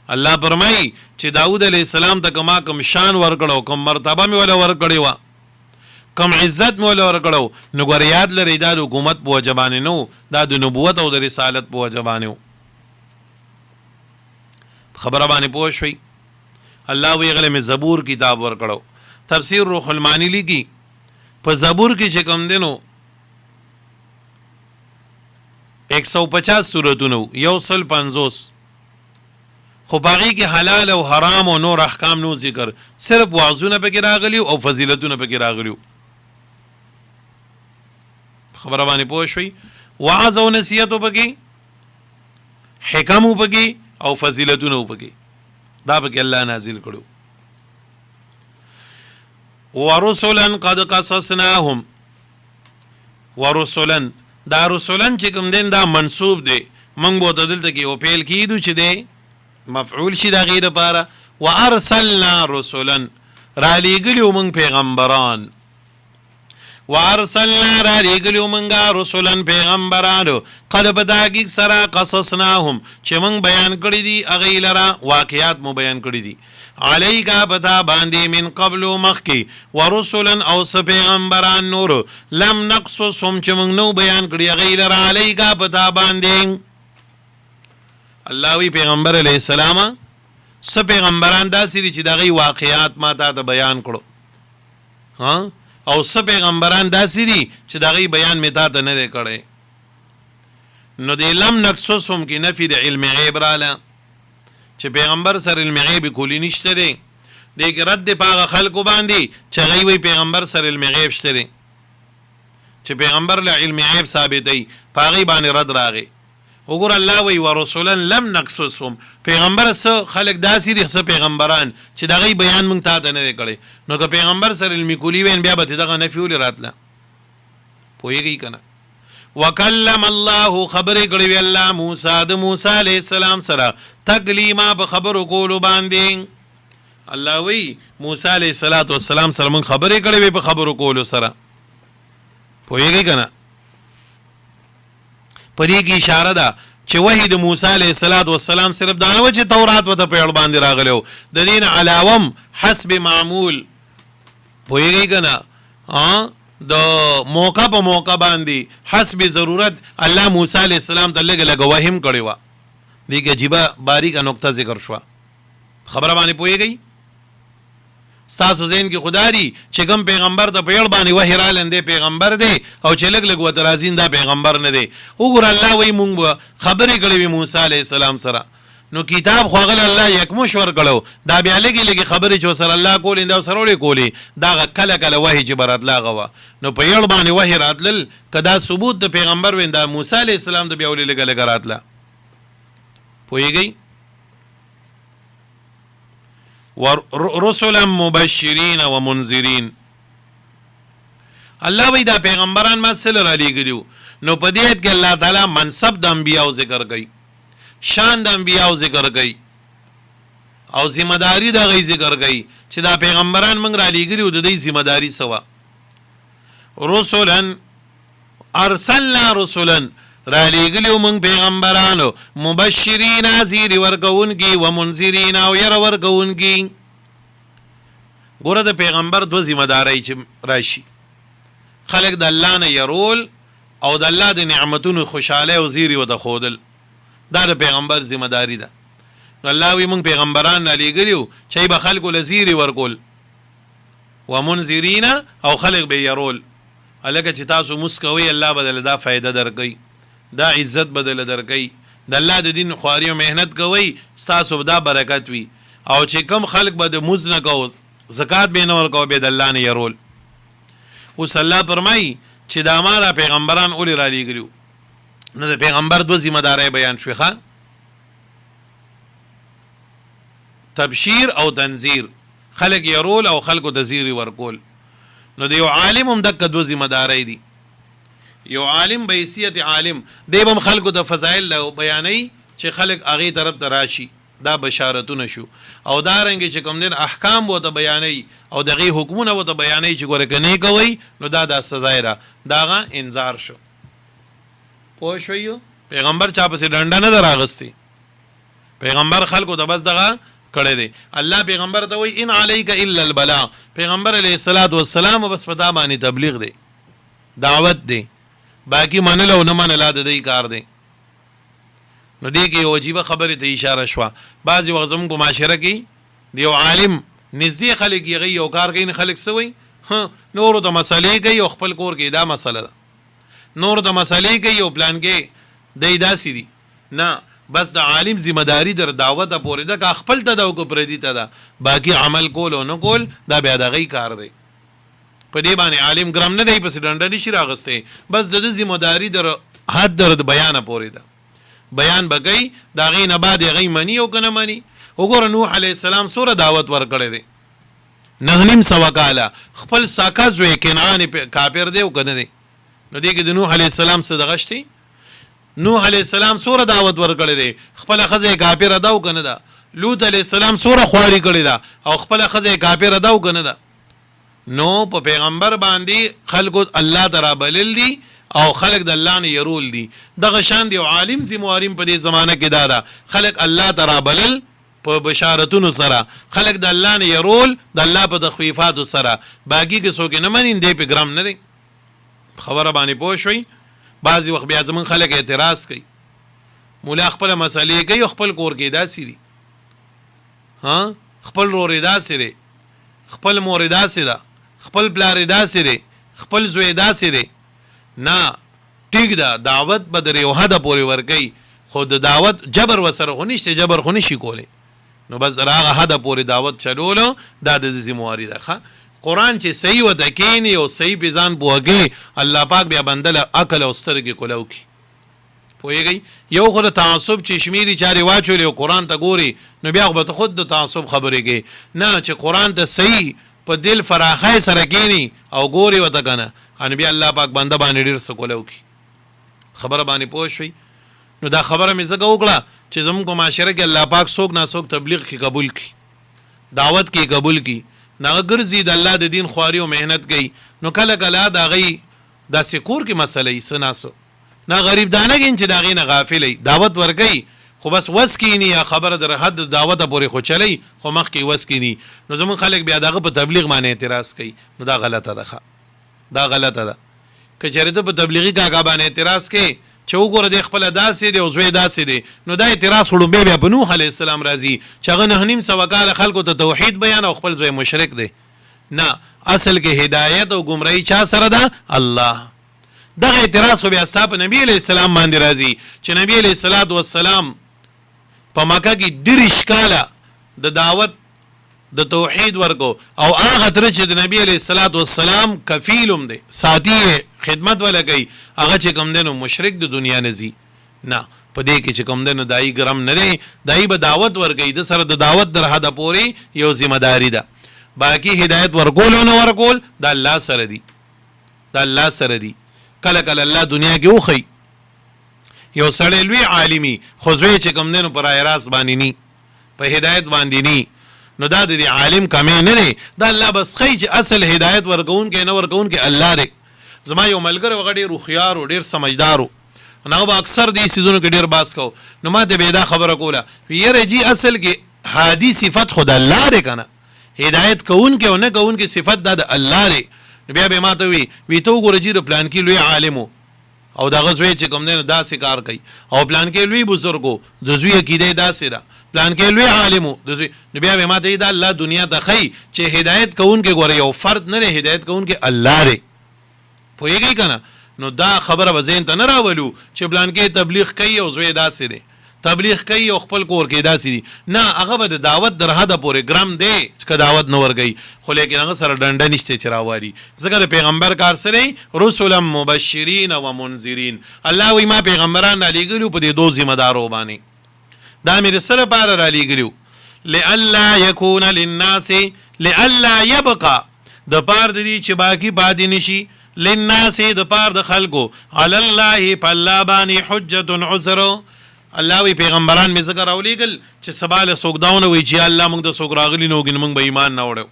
الله فرمایي چې داود علیہ السلام ته کما کم شان ورکړو، کم مرتبه مې ولا ورکړی وه، کم عزت مولا ورکړو. نو ګوره یاد لرئ دا د حکومت په وجه باندې نه، دا د نبوت او د رسالت په وجه باندې. خبره باندې پوه شوئ؟ الله وی هغه مې زبور کتاب ورکړو. تفسیر روح المانی لیکي په زبور کې چې کوم دی نو 150 سورتونه 150 خو باغی کې حلال او حرام او نور احکام نو ذکر، صرف وعظونه پکې راغلی او فضیلتونه پکې راغلی. خبره باندې پوه شئ؟ وعظ او نصیحت پکې، حکم پکې او فضیلتونه پکې، دا پکې الله نازل کړو. ورسلا قد قصصناهم، ورسلا دا رسولن چې کوم دین دا منصوب دی، موږ به دلته کې او پیل کیدو چې دی مفعول شي دا غیر لپاره. وارسلنا رسلا را لېږلیو موږ پیغمبران، وارسلنا را لېږلیو موږ رسلا پیغمبرانو، قد په تحقیق سره قصصناهم چې موږ بیان کړي دي هغې لره، واقعات مو بیان کړي دي، علیکا پتا باندې من قبل مخکی، ورسلا او س پیغمبران نور لم نقصصهم چې موږ نو بیان کړي هغې لره علیکا پتا باندې. الله وی پیغمبر علیه السلام س پیغمبران داسې دي چې د هغې واقعات ما تا ته بیان کړو، ها، او س پیغمبران داسې دي چې د هغې بیان مې تا ته نه دی کړی. نو د لم نقصصهم کې نفي د علم غیب راله چې پیغمبر سره علم غیب کلی نشته دی، دې کې رد په هغه خلکو باندې چې هغوی وایي پیغمبر سره علم غیب شته دی، چې پیغمبر له علم غیب ثابتوي، په هغې باندې رد راغی. وګوره الله وایي ورسولا لم نقصصهم، پیغمبر څه خلک داسې دي څه پیغمبران چې د هغوی بیان موږ تا ته نه دی کړی. نو که پیغمبر سره علمي کلي وین بیا به ترې دغه نفي ولې راتله، پوهېږئ که نه. وکلم الله خبرې کړې وې الله موسی د موسی علیه السلام سره تکلیما په خبرو کولو باندې. الله وی موسی علیه السلام سره موږ خبرې کړې وې په خبرو کولو سره، پوهېږئ که نه. په دې کې اشاره ده چې وحی د موسی علیه السلام صرف دا نه و چې تورات ورته په اړه باندې راغلی و، د دې نه علاوه حسب معمول، پوهېږئ که نه، د موقع په موقع باندې حسب ضرورت الله موسی علیه السلام ته لږه لږه وحی هم کړې وه. دې کې عجیبه باریکه نقطه ذکر شوه، خبره باندې پوهېږئ. ستاسو ذهن کې خدا دي چې کوم پیغمبر ته په اړه باندې وحی راغلی دی پیغمبر دی، او چې لږ لږ ورته راځي دا پیغمبر نه دی. وګوره الله وایي موږ به خبرې کړې وې موسی علیه السلام سره، نو کتاب خو هغه الله یکمش ورکړو، دا بیا لږې لږې خبرې چې ورسره الله کولې دا ورسره ولې کولې، دا هغه کله کله وحی چې به راتله هغه وه. نو په اړه باندې وحی راتلل که دا ثبوت د پیغمبر وین دا موسی علیه السلام ته بیا ولې لږه لږه راتله، پوهېږئ. ورسلا مبشرین و منذرین، الله وی دا پیغمبران ما سره را لېږلي. نو په دې آیت کې الله تعالی منصب د انبیاو ذکر کوي، شان د انبیاو ذکر کوي، او ذمہ داری د هغوی ذکر کوي چې دا پیغمبران موږ را لېږلي و د دوی ذمہ داري څه وه. رسلا ارسلنا رسلا را لېږلي موږ پیغمبرانو، مبشرین زیری ورکوونکي و منذرین او یره ورکوونکي. ګوره د پیغمبر دوه ذمہ داری چې راشي، خلک د الله نه یرول او د الله د نعمتونو خوشحالی او زیری ورته ښودل، دا د پیغمبر ذمہ داری ده. نو الله وی موږ پیغمبران را لېږلي وو چې به خلکو له زیری ورکول، و منذرین او خلک به یرول. هلکه چې تاسو موس کوئ الله به دله دا فایده درکوي، دا عزت بدله درکوي، د الله د دین خواري او محنت کوئ ستاسو به دا برکت وي. او چې کم خلک به د مز نه کو زکات به نه ورکوه به د الله نه یرول. اوس الله فرمایي چې دا ما دا پیغمبران ولې را لېږلي وو. نو د پیغمبر دوه ذمہ داری بیان شوې، ښه، تبشیر او تنذیر، خلک یرول او خلکو ته زیری ورکول. نو د یو عالم هم دقه دوه ذمہ داری دي. یو عالم به حیثیت عالم دی به هم خلکو ته فضایل بیانوي چې خلک هغې طرف ته راشي، دا بشارتونه شو. او دارنګې چې کوم دین احکام ورته بیانوي او د هغې حکمونه ورته بیانوي چې ګوره که نه کوئ نو دا سزا ده، د هغه انذار شو. پوه شوئ، پیغمبر چا پسې ډنډه نه ده راغستې، پیغمبر خلکو ته بس دغه کړی دی. الله پیغمبر ته وایي ان علیک الا البلاغ، پیغمبر علیه السلام بس په تا باندې تبلیغ دی، دعوت دی، باقی منل او نه منل د دوی کار دی. نو دې کې یو عجیبه خبرې ته اشاره شوه. بعضې وخت زموږ په معاشره کې د یو عالم نږدې خلک یې هغوی یو کار کوي، نه خلک څه وایي نورو ته مسلې کوي او خپل کور کې دا مسله ده، نورو ته مسلې کوي او پلان کې دی داسې دي. نه، بس د عالم ذمہ داری در دعوت پورې ده که خپل ته ده او که پردي ته ده باقي عمل کول او نه کول دا بیا د غي کار دی په دې باندې عالم ګرم نه دی پس ډنډه نشي راغسته بس د ذمہ داری در حد در بیان پورې ده بیان بګي دا غي نه بعد غي منی او کنه منی وګوره نوح علی السلام سوره دعوت ورکړې دي نهنیم سوا کاله خپل ساکا زوی کنعان کافر دی او کنه دی نو دې کې د نوح علی السلام صدقه شتي نوح علی السلام سوره دعوت ورکړې دي خپل خزه کافر ادا او کنه دا لوط علی السلام سوره خواري کړې ده او خپل خزه کافر ادا او کنه دا نو په پیغمبر باندې خلق الله تعالی بلل دي او خلق د الله نه يرول دي دغه شان دی عالم زمواریم په دې زمانہ کې دا خلق الله تعالی بلل په بشارتونو سره خلق د الله نه يرول د الله په تخفیفات سره باقي کې څوک نه منین دی په ګرام نه دی خبره باندې پوه شوي بعضی وخت بیا زمون خلک اعتراض کوي مولا خپل مسلې کوي خپل کور کې داسې دي ها خپل رور داسې دي خپل مور داسې ده خپل پلار داسې دي خپل زوی داسې دي نه ټیک ده دعوت به در یو حد پورې ورګي خو د دعوت جبر وسره خو نشته جبر خو نشي کولی نو بس راغه حد پورې دعوت چلولو دا د ذمہواری ده قرآن چې صحیح و دکینی او صحیح پیزان بوګي الله پاک بیا بندل عقل او سترګې کولو کی پوهیږي یو خو د تعصب چې شمیري چاري واچولې او قرآن ته ګوري نو بیا خو خود د تعصب خبرېږي نه چې قرآن ته صحیح په دل فراخای سره کینی او ګوري وته کنه ان بیا الله پاک بنده باندې ډیر څه کولو کی خبره باندې پوه شوي نو دا خبره مې زګه وکړه چې زموږ په معاشره کې الله پاک څوک نه څوک تبلیغ کې قبول کی دعوت کې قبول کی نه ګرځي د الله د دین خواري او مهنت کوي نو کله کله دا غي د سکور کې مسلې سناسو نه غریب دانه کې چې دا غي نه غافلې دعوت ورګي خو بس وس کینی یا خبره در حد دعوت پورې خو چلی خو مخ کې وس کینی نو زمون خلک بیا دغه په تبلیغ باندې اعتراض کوي نو دا غلطه ده دا غلطه ده که چېرته په تبلیغي کاکا باندې اعتراض کوي چې وګوره د خپل داسې دی او زوی داسې دی نو دا اعتراض خړو بیا په نوح علی السلام راځي چې هغه نه نیم سو کال خلکو ته توحید بیان او خپل زوی مشرک دی نه اصل کې هدایت او گمراهی چا سره ده الله دغه اعتراض خو بیا صاحب نبی علیہ السلام باندې راځي چې نبی علیہ الصلوۃ والسلام په مکه کې درش کاله د دعوت د توحید ورکو او هغه تر چې د نبی علیہ الصلوۃ والسلام کفیلم دی ساتي خدمت ولا کوي هغه چې کوم دنو مشرک د دنیا نزي نه په دې کې چې کوم دنو دای ګرم نه دی دای به دعوت ورګي د سره د دعوت در حد پوري یو ذمہ داری ده باقی هدایت ورکول او نه ورکول د الله سره دی د الله سره دی کله کله الله دنیا کې وخی یو سړی لوی عالمي خو زوی چې کوم دنو پر راز باندې ني په هدایت باندې ني نو دا د عالم کمې نه دی دا الله بس خی چې اصل هدایت ورکون کې نه ورکون کې الله دی زما یو ملګری وغړي روخيار او ډیر سمجدارو نو به اکثر دې سيزونو کې ډیر باس کو نو ما ته به دا خبره کوله یره جی اصل کې هادي صفت خدای الله دی کنه هدایت کون کې او نه کون کې صفت د الله دی بیا به ما ته وی تو ګور جی پلان کې لوی عالمو او دا غزوی چې کوم نه داسې کار کوي او پلان کې لوی بزرګو د زوی عقیده داسې ده پلان کې لوی عالمو د زوی بیا به ما ته دا الله دنیا ته خی چې هدایت کون کې ګور یو فرد نه هدایت کون کې الله دی پوهیږي کنه نو دا خبره وزین ته نه راولو چې پلان کې تبلیغ کوي او زوی داسې دی تبلیغ کوي او خپل کور کې داسې دي نه هغه به د دعوت در حد پورې ګرام دی چې دعوت نه ورګي خو لیکن هغه سره ډنډه نشته چې راواري ځکه د پیغمبر کار سره رسلا مبشرین و منذرین الله وی ما پیغمبران علی ګلو په دې دوه ذمہ دارو باندې دا مې سره بار را لګلو لالا یکون للناس لالا يبقى د پار دي چې باقی پاتې نشي للناس د پار د خلکو علی الله فلا بانی حجت عذر الله وی پیغمبران می ذکر اولیګل چې سباله سوګداونه وی چې الله موږ د سوګ راغلی نو ګن موږ به ایمان نه وړو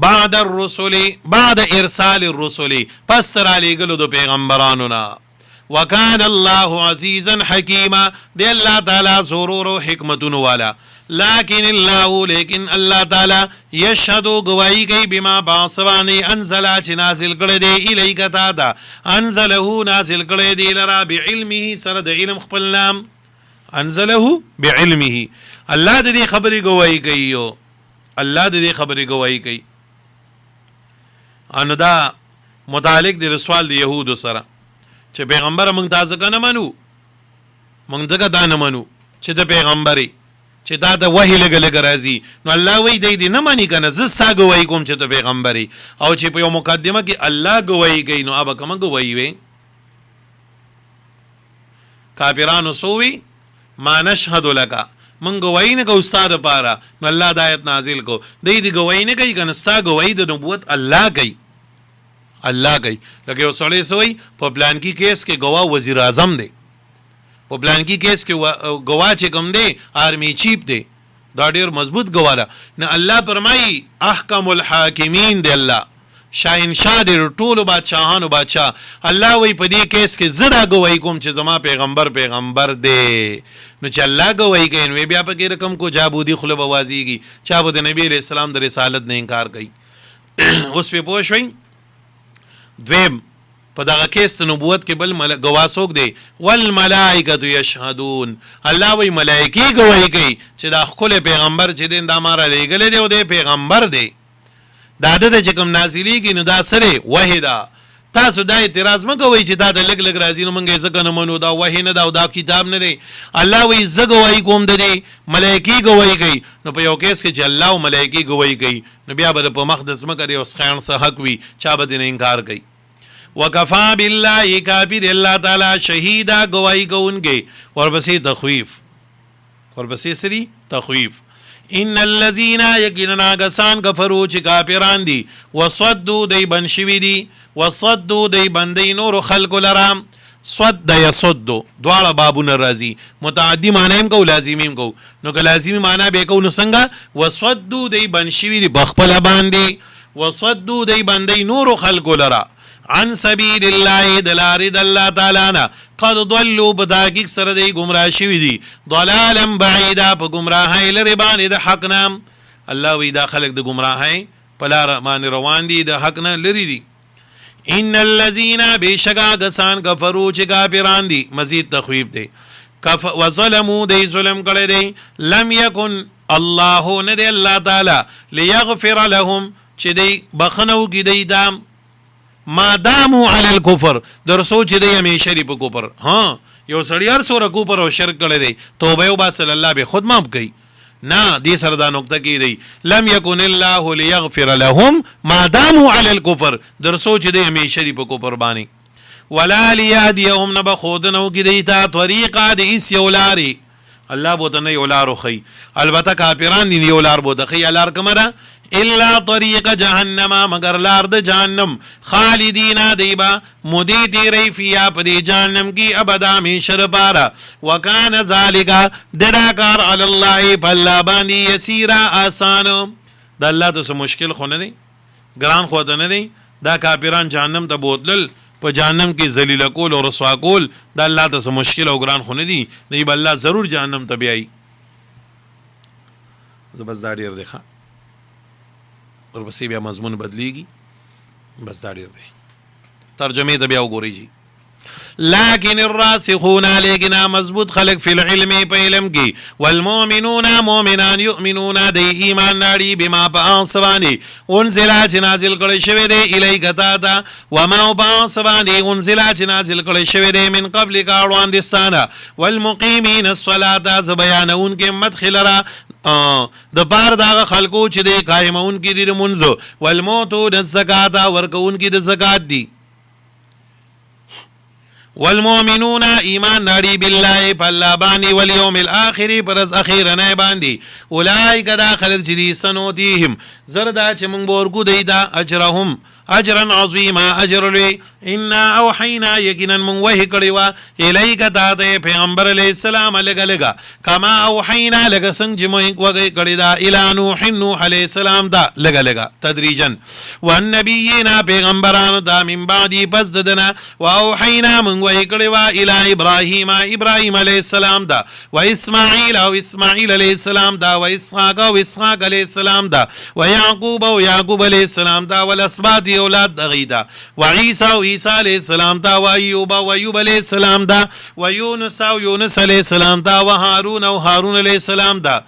بعد الرسل بعد ارسال الرسل پس تر علیګلو د پیغمبرانو نا وکان الله عزیزا حکیما دی الله تعالی سرور او حکمتون والا لیکن الله تعالی یشهد گواہی کوي بما باسوانی انزل چې نازل کړی دی الیک تا دا انزله نازل کړی دی لرا بعلمه سره د علم خپل نام انزله بعلمه الله د دې خبرې گواہی کوي الله د دې خبرې گواہی کوي ان دا متعلق دی رسول د يهودو سره چې پیغمبر موږ تاسو کنه منو مونږ ځکه دا نه منو چې ته پیغمبرې چې دا د وحی لږ لږ راځي. نو الله وایي دی نه مانی کنه زه ستا ګوایي کوم چې ته پیغمبرې، او چې په یو مقدمه کې الله ګوایي کوي نو ابا کومه ګوایي وي. کافرانو سووي ما نشهد لك، من گواہی نه کو استاد پاره. نو الله د آیت نازل کو دی گواہی نه کوي کنه ستا گواہی د نبوت الله کوي، الله کوي. لکه یو سړی سوی په پلان کې کیس کې گواه وزیر اعظم دی، په پلان کې کیس کې گواه چې کوم دی آرمی چیف دی، دا ډیر مضبوط گواه ده. نه الله فرمایي احکم الحاکمین دی، الله شاهنشاه دی ټولو بادشاهانو بادشاه. الله وی په دې کیس کې زړه گواہی کوم چې زما پیغمبر دی. نو چې الله گواہی کوي نو بیا په کې رقم کو جابودی خلب اوازيږي، چا به د نبی علیہ السلام د رسالت نه انکار کوي. اوس په پوه شئ دویم په دغه کیس د نبوت کې بل گواه څوک دی؟ والملائکه یشهدون، الله وی ملائکی گواہی کوي چې دا خپل پیغمبر چې دین دا ماره لګل دی او د پیغمبر دی. دا د چې کوم نازلیږي نو دا سره وحی ده. تاسو دا اعتراض مه کوئ چې دا د لګ لګ راځي نو مونږ ځکه نه منو، دا وحی نه ده او دا کتاب نه دی. الله وایي زه ګواهي کوم د دې، ملایکې ګواهي کوي. نو په یو کیس کې چې الله او ملایکې ګواهي کوي نو بیا به په مخ د ځمکه دی اوس خیان څه حق وي، چا به دې انکار کوي. وکفا بالله کافی دی الله تعالی شهیدا گواہی کوونکی. ورپسې تخویف، ورپسې سری تخویف. ان الذين يقيننا غسان كفروا چې کافران دي، وصدوا دی بن شوی دي، وصدوا دی بندي نور خلق لرام. صد يصد دواړه بابونه راځي، متعدی معنی هم کو لازمی هم کو. نو که لازمی معنی به کو نو څنګه؟ وصدوا دی بن شوی دي بخپل باندې، وصدوا دی بندي نور خلق لرا عن سبیل الله دلار د الله تعالی نه. قد ضلوا بداګیک سره دی گمراه شوی دي، ضلالا بعیدا په گمراهی لري باندې د حق نام. الله وی دا خلق د گمراهی په لار باندې روان دي، د حق نه لري دي. ان الذين بشکا غسان کفروا چې کافران دي، مزید تخویب دی. وظلموا دی ظلم کړی دی، لم یکن الله نه دی الله تعالی ليغفر لهم چې دی بخنو کې دی دام ما دامو علی الکفر در سوچ دی همیشه دی په کفر. ها یو سړی هر سوره کفر او شرک کړی دی، توبه او باسل الله به خود معاف کوي. نه دې سره دا نقطه کې دی لم یکن الله ليغفر لهم ما دامو علی الکفر، در سوچ دی همیشه دی په کفر باندې. ولا لیهدیهم نبخودنو کې دی تا طریقه د ایس یولاری، الله بوته نه یولارو خي. البته کافران دی یولار بوته خي، لار کمره الا طریق جهنم مگر لار د جهنم، خالدین دیبا مدی تیری فیا پدی جهنم کی ابدا میشر پارا. وکان ذالک دراکار علی الله فلا باندی یسیرا آسان. دا الله ته مشکل خو نه دی، ګران خو نه دی. دا کافران جهنم ته بوتلل، په جهنم کې ذلیل کول او رسوا کول دا الله ته مشکل او ګران خو نه دی. دی الله ضرور جهنم ته بیاي. زبردار دی ښه، ورپسې بیا مضمون بدلیږي، بس دا ډیر دی. ترجمه ته بیا وګورئ جی. لیکن الراسخون لیکن مضبوط خلق فی العلم په علم کې، والمؤمنون مؤمنان یؤمنون دی ایمان ناړي بما پاسوانی انزل چې نازل کړي شوی دی الیک تا تا، وما پاسوانی انزل چې نازل کړي شوی دی من قبل کا وړاندستانه، والمقیمین الصلاة ز بیانون کې مدخل را د بار داغه خلقو چې دی قائمون کې دی منځ، والموتون الزکات ورکون کې د زکات دی، والمؤمنون ایمان ناړي بالله فالله باندې والیوم الاخر پرز اخیرنه باندې، اولئک دا خلق چې دي سنوتیهم زردا چې مونږ ورکو دی دا اجرهم اجرا عظیما اجر لوی. انا اوحینا یقینا من وحی کړی وا الیک تا ته پیغمبر علیہ السلام لګا لګا کما اوحینا لګا څنګه چې موږ وګی کړی دا الی نوح علیہ السلام دا لګا لګا تدریجا، والنبیین پیغمبرانو دا من بعدی پس ددنا، واوحینا من وحی کړی وا الی ابراهیم علیہ السلام دا، و اسماعیل او اسماعیل علیہ السلام دا، و اسحاق او اسحاق علیہ السلام دا، و یعقوب او یعقوب علیہ السلام دا، والاسباط اولاد دغیدا، و عیسی او عیسی علیہ السلام دا، و ایوب او ایوب علیہ السلام دا، و یونس او یونس علیہ السلام دا، و هارون او هارون علیہ السلام دا،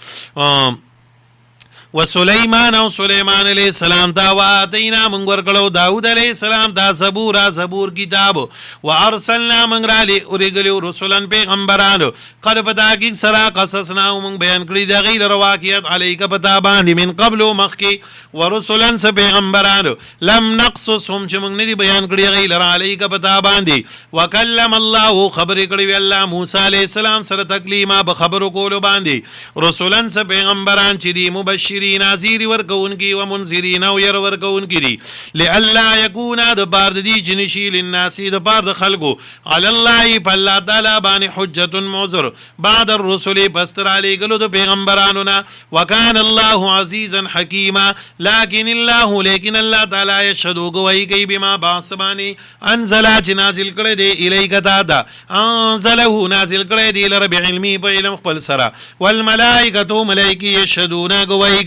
وسليمان او سليمان علیہ السلام تا واتینا من ورکلو داود علیہ السلام تا زبور کتاب وارسلنا من رالی ورګلو رسولن پیغمبرانو قد پتا کی سرا قصصنا من بیان کړی د غیر رواقیت علیک پتا باندې من قبل مخکی ورسولن س پیغمبرانو لم نقصصهم چې من ندی بیان کړی غیر علیک پتا باندې وکلم الله خبر کړی الله موسی علیہ السلام سره تکلیما به خبرو کولو باندې رسولن س پیغمبران چې دی مبشر نازیر ورکون کی و منذرین او ير ورکون کی دی لالا یکون د بارد دی جنشی للناس د بارد خلقو علی الله فلا تعالی بان حجت معذر بعد الرسل بستر علی گلو د پیغمبرانو نا وکان الله عزیزا حکیما لیکن الله تعالی یشهد گوی کی بما باسبانی انزل نازل کړه دی الیک تا انزله نازل کړه دی لرب علمی په علم خپل سره والملائکه ملائکی یشهدون گوی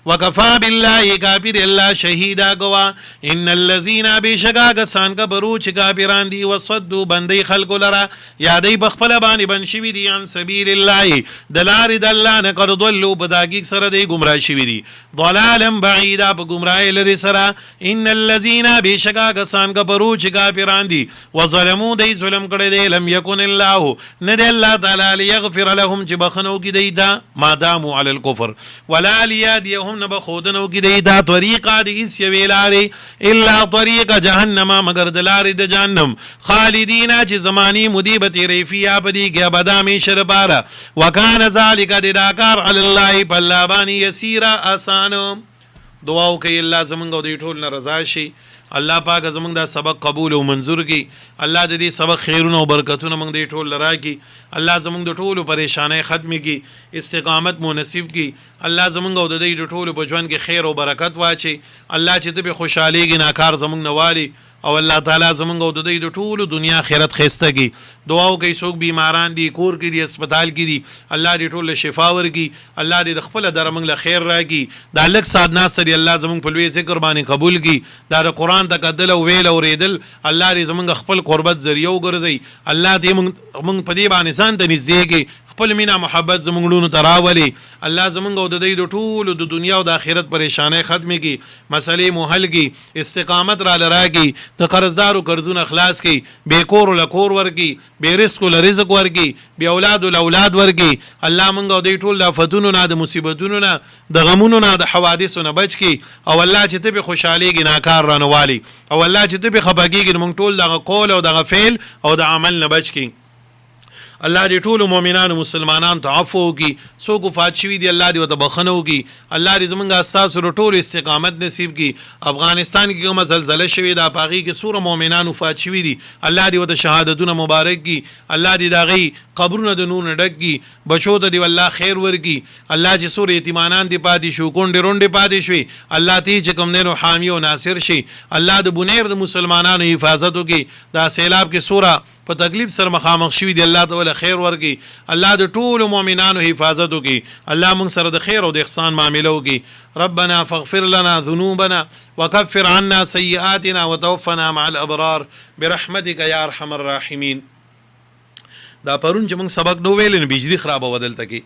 وکفا بالله کافر الله شهیدا گوا ان الذين بشکا کسان کبرو چې کافران دي وصدوا بندي خلق لرا یادې بخپل باندې بن شوی دي ان سبیل الله دلار د الله نه قد ضلوا بداګي سره دی گمراه شوی دي ضلالا بعیدا په گمراهی لري سره ان الذين بشکا کسان کبرو چې کافران دي وظلموا دی ظلم کړي دي لم يكن الله ند الله تعالی ليغفر لهم چې بخنو کې دی دا ما داموا على الكفر ولا یادیهم نبا خودنو کی دی دا طریقہ دی اس یویلاری الا طریق جہنم مگر دلاری د جہنم خالدین چی زمانی مدیبتی ریفیا پدی گیا بدامی شرپارا وکان ذالک دیداکار علی اللہ پلابانی یسیرا آسانو دعاو کئی اللہ زمانگو دی ٹھولنا رضا شی الله پاک زمونږ دا سبق قبول او منظور کی الله د دې سبق خیرونه او برکتونه موږ دې ټول لرا کی الله زمونږ د ټولو پریشانای ختم کی استقامت مو نصیب کی الله زمونږ او د دې ټولو په ژوند کې خیر او برکت واچي الله چې ته به خوشاليږي ناکار زمونږ نوالي او الله تعالی زمونږ او د دې ټولو دنیا خیرت خسته کی دعاو کوي څوک بیماران دي کور کې دي هسپتال کې دي الله دې ټول شفا ورکي الله دې خپل درمنګ له خیر راکي دا لک سات ناس دی الله زمونږ په لوی ذکر باندې قبول کی دا د قران تکدل او ویل او ریدل الله دې زمونږ خپل قربت ذریعہ وګرځي الله دې مونږ په دې باندې ځان ته نږدې خپل مینا محبت زمونږ لونو تراولي الله زمونږ او د دې ټول د دنیا او د آخرت پریشانای ختمي کی مسلې مو حل کی استقامت را لراږي د قرضدارو قرضونه اخلاص کی بے کور له کور ورکی بے رزق له رزق ورکی بے اولاد له اولاد ورکی الله مونږ او د ټول د فتونو نه د مصیبتونو نه د غمونو نه د حوادثو نه بچ کی او الله چې ته به خوشاليږي ناکار رانوالي او الله چې ته به خپګيږي مونږ ټول دغه قول او دغه فعل او د عمل نه بچ کی الله دې ټول مؤمنان او مسلمانان ته عفو کی سو کو فاتشوی دی الله دې وت بخنو کی الله دې زمونږ اساس ور ټول استقامت نصیب کی افغانستان کې کومه زلزلہ شوی دا پاغي کې سور مؤمنان او فاتشوی دی الله دې وت شهادتونه مبارک کی الله دې داغي قبرونه د نور ډک کی بچو ته دی والله خیر ورکی الله چې سور یتیمانان دی پاتې شو کونډه رونډه پاتې شوی الله تی چې کوم دینو حامی او ناصر شي الله د بنیر د مسلمانانو حفاظت وکي دا سیلاب کې سوره په تکلیف سره مخامخ شوی دی الله تعالی خیر ورکی الله د ټول مؤمنانو حفاظت وکي الله موږ سره د خیر او د احسان معاملې وکي ربنا فاغفر لنا ذنوبنا وكفر عنا سيئاتنا وتوفنا مع الابرار برحمتك يا ارحم الراحمين دا پرون چې موږ سبق نو ویل نه بجلی خراب ودلته کې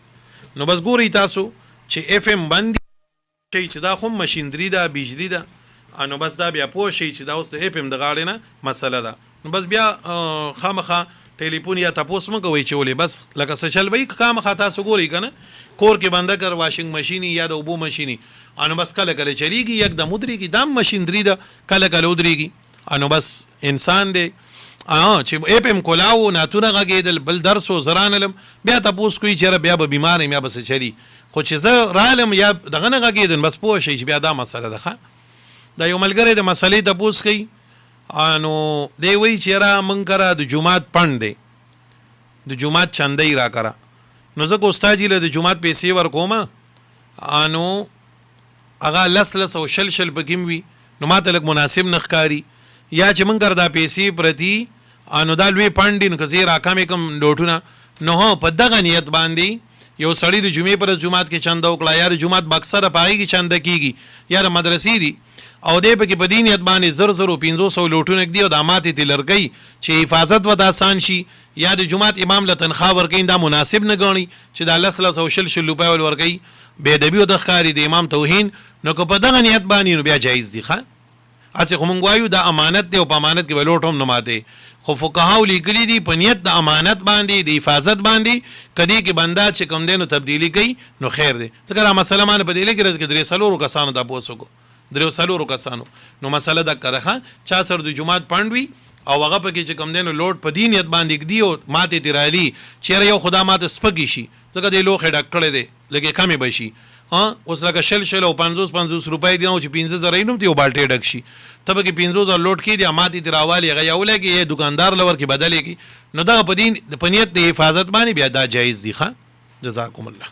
نو بس ګوري تاسو چې اف ام باندې چې دا خو ماشينري دا بجلی دا انو بس دا بیا پوه شي چې دا اوس د اف ام د غاړې نه مسله ده نو بس بیا خامخه ټلیفون یا تاسو مګ وای چولې بس لکه څه چل وای خامخه تاسو ګوري کنه کور کې بنده کر واشنګ ماشینی یا د اوبو ماشینی انو بس کله کله چلیږي یک د مدري کی دام ماشينري دا کله کله ودريږي انو بس انسان دی چې اپم کولاو ناتونه غږیدل بل درس او زرانلم بیا تاسو کوی چیرې بیا به بیمار یم یا بس چلی خو چې زه رالم یا دغه نه غږیدل بس پوه شي چې بیا دا مسله ده دا یو ملګری د مسلې تاسو کوي انو دی وی چیرې مونږ کرا د جمعات پند دی د جمعات چندای را کرا نو زه کو استاد له د جمعات پیسې ور کوم انو هغه لس او شل بګیم وی نو ماته لک مناسب نخکاری یا چې مونږ کردا پیسې پرتی انو دا لوی پاندین کزی راکمه کم ډوټونه نو په دغه نیت باندې یو سړی د جمعې پر جمعات کې چنده وکړه یا د جمعات بکسره پای کې چنده کیږي یا د مدرسې دی او دې پکې په دې نیت باندې 500 لوټونه کړي او د ماتې تی لرګي چې حفاظت ودا آسان شي یا د جمعات امام له تنخواه ورکړي دا مناسب نه ګڼي چې دا لس او شل روپۍ ول ورکړي بے ادبي او د ښکاری د امام توهین نو که په دغه نیت باندې نو بیا جایز دي ښه اسی خو مونږ وایو دا امانت دی او په امانت کې ولوټ هم نه ماته خو فقهاو لیکلي دي په نیت د امانت باندې د حفاظت باندې کدی کې بندا چې کوم دینو تبدیلی کوي نو خیر دی ځکه دا مسله باندې په دې کې راځي چې درې سلورو کسانو دا پوسوګو درې سلورو کسانو نو مسله دا کړه چا سر د جمعات پاندوي او هغه پکې چې کوم دینو لوټ په دې نیت باندې دی او ماته تیرالی چیرې یو خدا ماته سپګی شي ځکه د لوخه ډک کړي دی لکه کمی بشي اوس لکه شل او 500 روپۍ دی او چې 15000 نوم دی او بالټي ډک شي تبه کې 15000 لوټ کې دی ماته تیراوالی هغه یو لګي یې دکاندار لور کې بدلېږي نو دا په دین د پنیت د حفاظت باندې بیا دا جایز دی ښه جزاکم الله